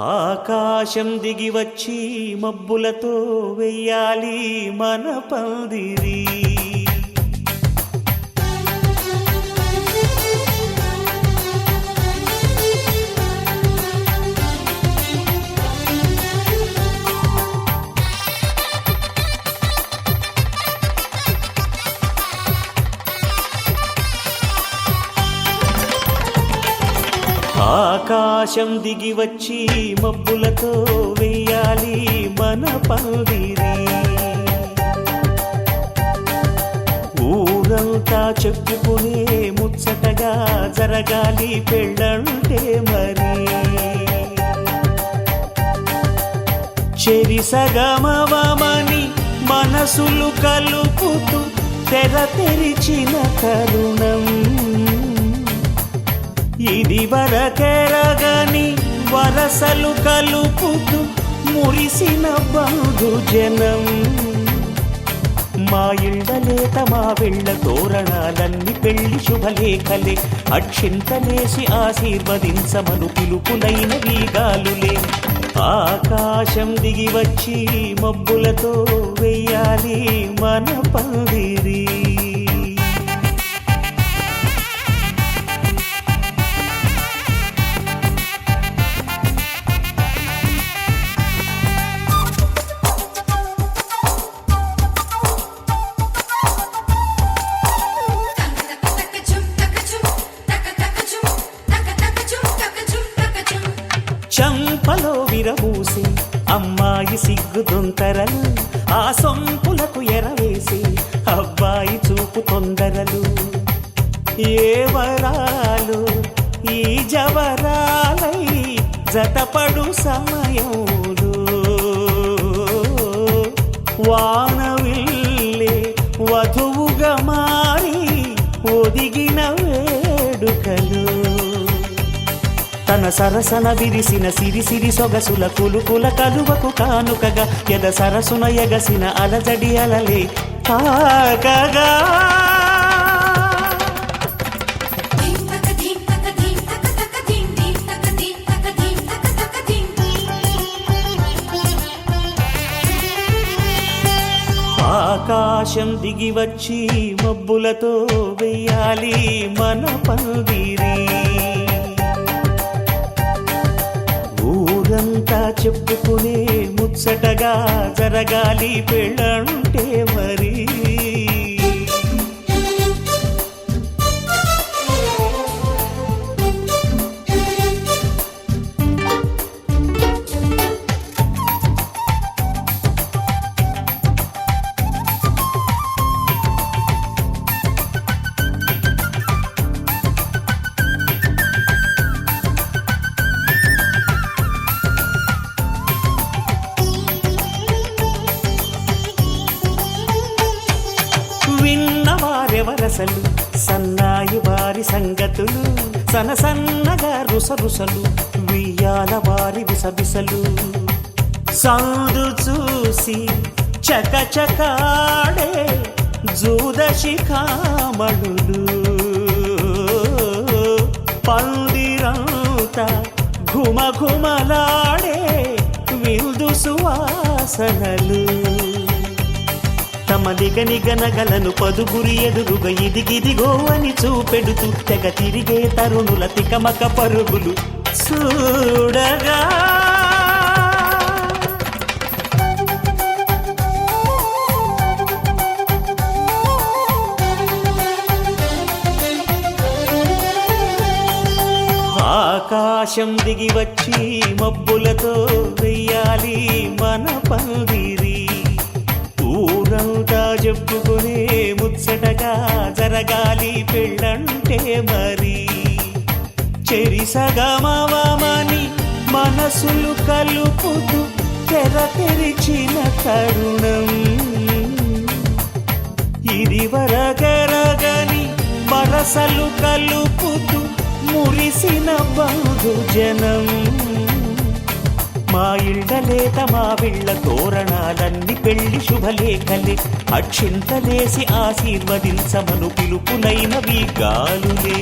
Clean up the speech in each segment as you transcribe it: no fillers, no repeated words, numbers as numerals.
ఆకాశం దిగి వచ్చి మబ్బులతో వెయ్యాలి మన పందిరి. ఆకాశం దిగి వచ్చి మబ్బులతో వెయ్యాలి మన పందిరి. ఊరంతా చెప్పుకునే ముచ్చటగా జరగాలి పెళ్ళంటే మరి. చెరిసగమవమని మనసులు కలుపుతూ తెర తెరిచిన తరుణం ఇది వరకెరగని వరసలు కలుపుతూ మురిసిన బంధుజనం. మా ఇళ్ళలేత మా వెళ్ళ తోరణాలన్నీ పెళ్లి శుభలేఖలే. అక్షింతలేసి ఆశీర్వదించమను పిలుపులైన వీగాలులే. ఆకాశం దిగి వచ్చి మబ్బులతో వెయ్యాలి మన పందిరి. చంపలో విరబూసి అమ్మాయి సిగ్గు దొంతరలు, ఆ సొంపులకు ఎరవేసి అబ్బాయి చూపు తొందరలు. ఏ వరాలు ఈ జవరాలై జతపడు సమయంలో వానవిల్లే వధువుగా మారి ఒదిగిన వేడుకలు. తన సరసన విరిసిన సిరిసిరి సొగసుల కులుకుల కలువకు కానుకగా ఎద సరసున ఎగసిన అలజడి అలలే కాకగా. ఆకాశం దిగి వచ్చి మబ్బులతో వెయ్యాలి మన పందిరి. ఊరంతా చెప్పుకునే ముచ్చటగా జరగాలి పెళ్ళంటే మరి. విన్నవారెవరసలు సన్నాయి వారి సంగతులు, సనసన్నగా రుసరుసలు వియ్యాల వారి విసవిసలు. సందు చూసి చకచకాడే జూదశిఖామణులు, పందిరంతా ఘుమఘుమలాడే విందు సువాసనలు. తమ నిగనిగనగలను పదుగురి ఎదురుగా ఇదిగిదిగో అని చూపెడుతూ తెగ తిరిగే తరుణుల తికమక పరుగులు చూడగా. ఆకాశం దిగి వచ్చి మబ్బులతో వెయ్యాలి మన పందిరి. ఊరంతా చెప్పుకునే ముచ్చటగా జరగాలి పెళ్ళంటే మరి. చెరిసగమవమని మనసులు కలుపుతూ తెర తెరిచిన తరుణం ఇది వరగరగని వరసలు కలుపుతూ మురిసిన బంధుజనం. మా ఇళ్ళలేత మా వెళ్ళ తోరణాలన్నీ పెళ్లి శుభలేఖలే. అక్షింతలేసి ఆశీర్వదించమను పిలుపులైన వీగాలులే.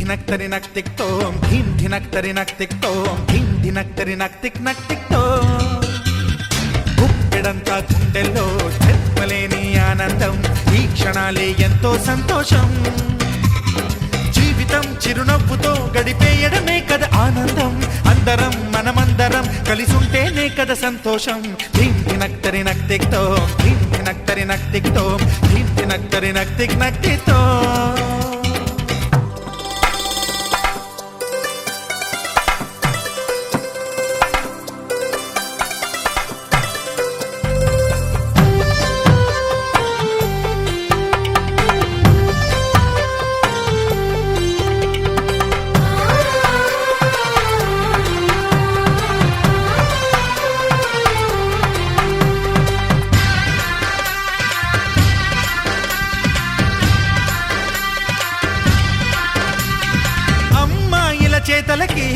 ధినక్ తరినక్ తిక్ తోం ధీం ధినక్ తరినక్ తిక్ తోం ధీం ధినక్ తరినక్ తిక్ నక్ తిక్ తోం గుప్పెడంతా గుండెల్లో చెప్పలేని ఆనందం ఈ క్షణాలే ఎంతో సంతోషం జీవితం చిరునవ్వుతో గడిపేయడమే కదా ఆనందం అందరం మనమందరం కలిసుంటేనే కదా సంతోషం ధీం ధినక్ తరినక్ తిక్ తోం ధీం ధినక్ తరినక్ తిక్ తోం ధీం ధినక్ తరినక్ తిక్ నక్ తిక్ తోం చేతలకి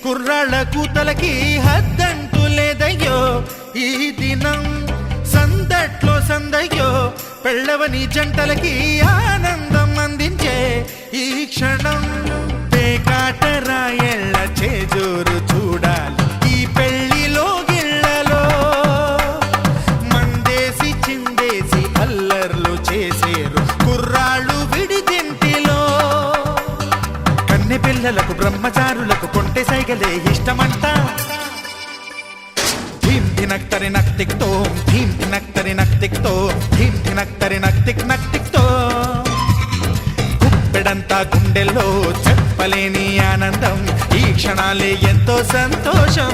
కుర్రాళ్ళ కూతలకి హద్దంటూ లేదయ్యో ఈ దినం సందట్లో సందయ్యో పెళ్ళవని జంటలకి ఆనందం అందించే ఈ క్షణం పేకాటరాయళ్ళ చేజోరు చూడాలి ఈ పెళ్లిలో గిళ్ళలో మందేసి చిందేసి అల్లర్లు చేసేరు కుర్రాళ్ళు విడిదింటిలో పిల్లలకు బ్రహ్మచారులకు కొంటె సైగలే ఇష్టమంట ధీం ధినక్ తరినక్ తిక్ తోం ధీం ధినక్ తరినక్ తిక్ తోం ధీం ధినక్ తరినక్ తిక్ నక్ తిక్ తోం గుప్పెడంతా గుండెల్లో చెప్పలేని ఆనందం ఈ క్షణాలే ఎంతో సంతోషం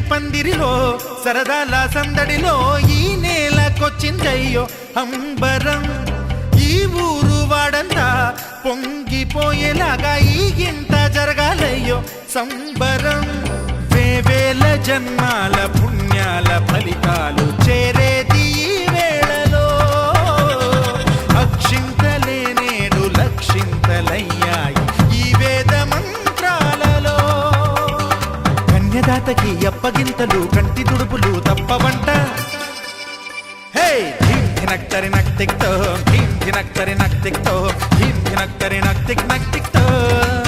పందిరిలో సరదాల సందడిలో ఈ నేలకొచ్చిందయ్యో అంబరం ఈ ఊరు వాడంతా పొంగిపోయేలాగా ఈ గింత జరగాలయ్యో సంబరం వేవేల జన్మాల పుణ్యాల ఫలితాలు చేరేది ఈ వేళలో అక్షింతలే నేడు లక్షింతలయ్యాయి ఈ వేద మంత్రాలలో కన్యదాతకి అప్పగింతలు కంటి తుడుపులు తప్పవంట హే ధీం ధినక్ తరినక్ తిక్ తోం ధీం ధినక్ తరినక్ తిక్ తోం ధీం ధినక్ తరినక్ తిక్ నక్ తిక్ తోం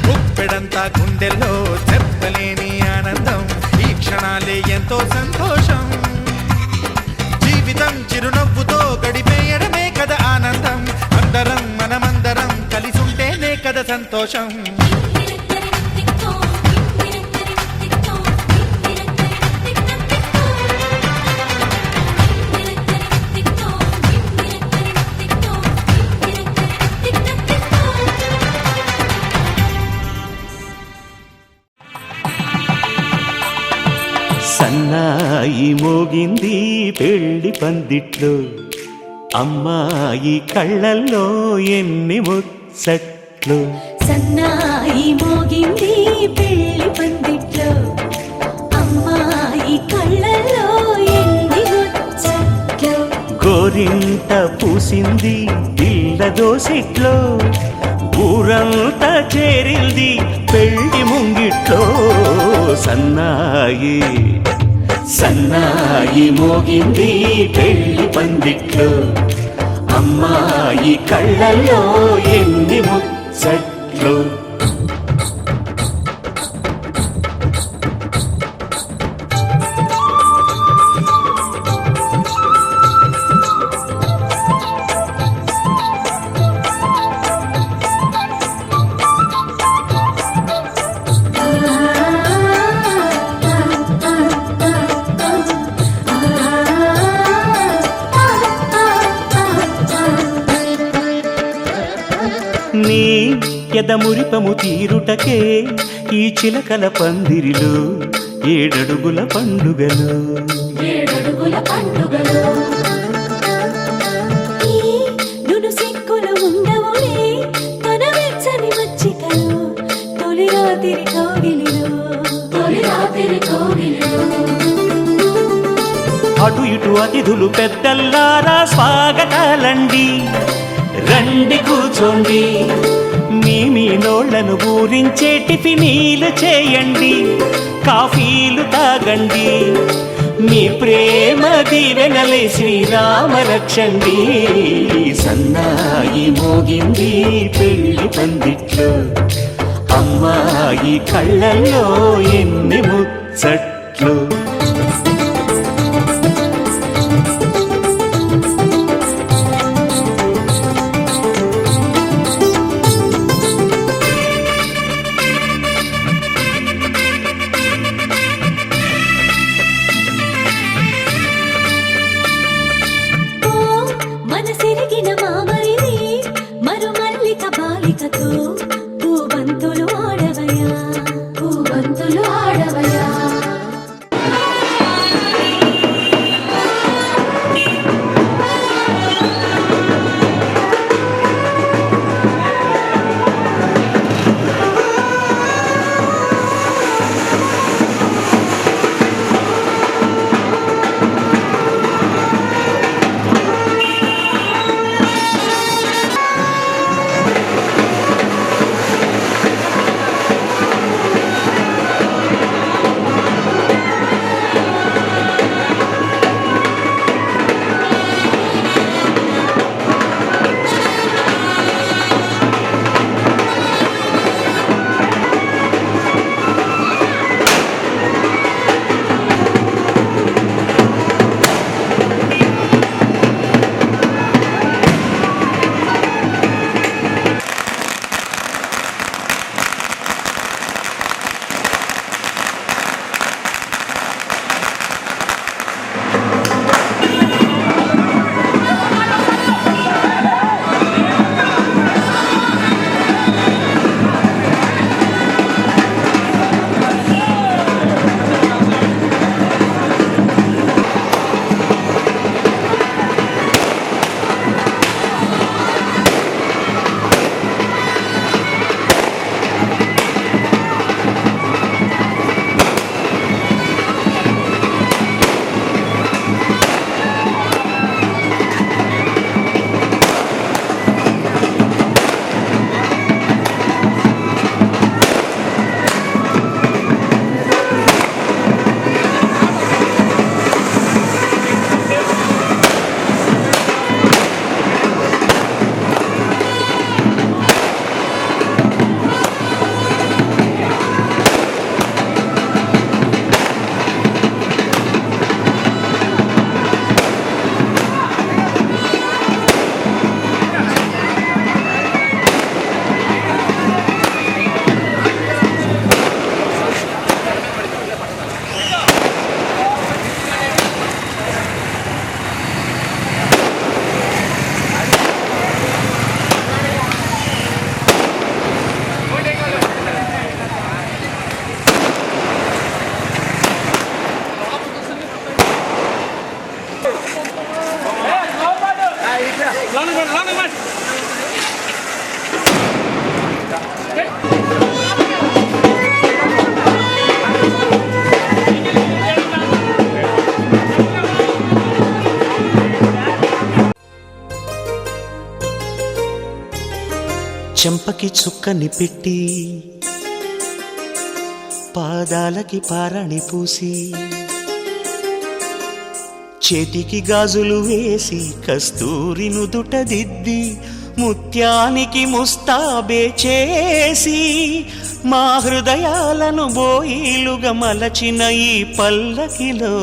గుప్పెడంతా గుండెల్లో చెప్పలేని ఆనందం ఈ క్షణాలే ఎంతో సంతోషం జీవితం చిరునవ్వుతో గడిపేయడమే కదా ఆనందం అందరం మనమందరం కలిసుంటేనే కదా సంతోషం సన్నాయి మోగింది పెళ్లి పందిట్లో అమ్మాయి కళ్ళల్లో ఎన్ని ముచ్చట్లు సన్నాయి మోగింది పెళ్లి పందిట్లో అమ్మాయి కళ్ళల్లో ఎన్ని ముచ్చట్లు గోరింట పూసింది పిల్ల దోసిట్లో ఊరంతా చేరింది పెళ్లి ముంగిట్లో సన్నాయి సన్నాయి మోగింది పెళ్లి పందిట్లో అమ్మాయి కళ్ళల్లో ఎన్ని ముచ్చట్లు నీ ఎదమురిపము తీరుటకే ఈ చిలకల పందిరిలో ఏడడుగుల పండుగలు. ఏడడుగుల పండుగలు ఈ నును సిక్కులు ఉండవులే తన వెచ్చని మచ్చికలు తొలి రాత్రి కోగిలిలో తొలి రాత్రి కోగిలిలో. అటు ఇటు అతిథులు పెద్దల్లారా స్వాగతాలండి, రండి కూర్చోండి, మీ నోళ్లను ఊరించే టిఫినీలు చేయండి, కాఫీలు తాగండి, మీ ప్రేమ దీవెనలే శ్రీరామ రక్షండి. సన్నాయి మోగింది పెళ్లి పందిట్లో, అమ్మాయి కళ్ళల్లో ఎన్ని ముచ్చట్లు. మనసిరిగిన మామరిది మరుమల్లిక బాలికతో పూవంతులు ఆడవయా పూవంతులు ఆడవయా. చెంపకి చుక్కని పెట్టి పాదాలకి పారాణి పూసి చేతికి గాజులు వేసి కస్తూరి నుదుట దిద్ది ముత్యానికి ముస్తాబే చేసి మా హృదయాలను బోయిలుగా మలచిన ఈ పల్లకిలో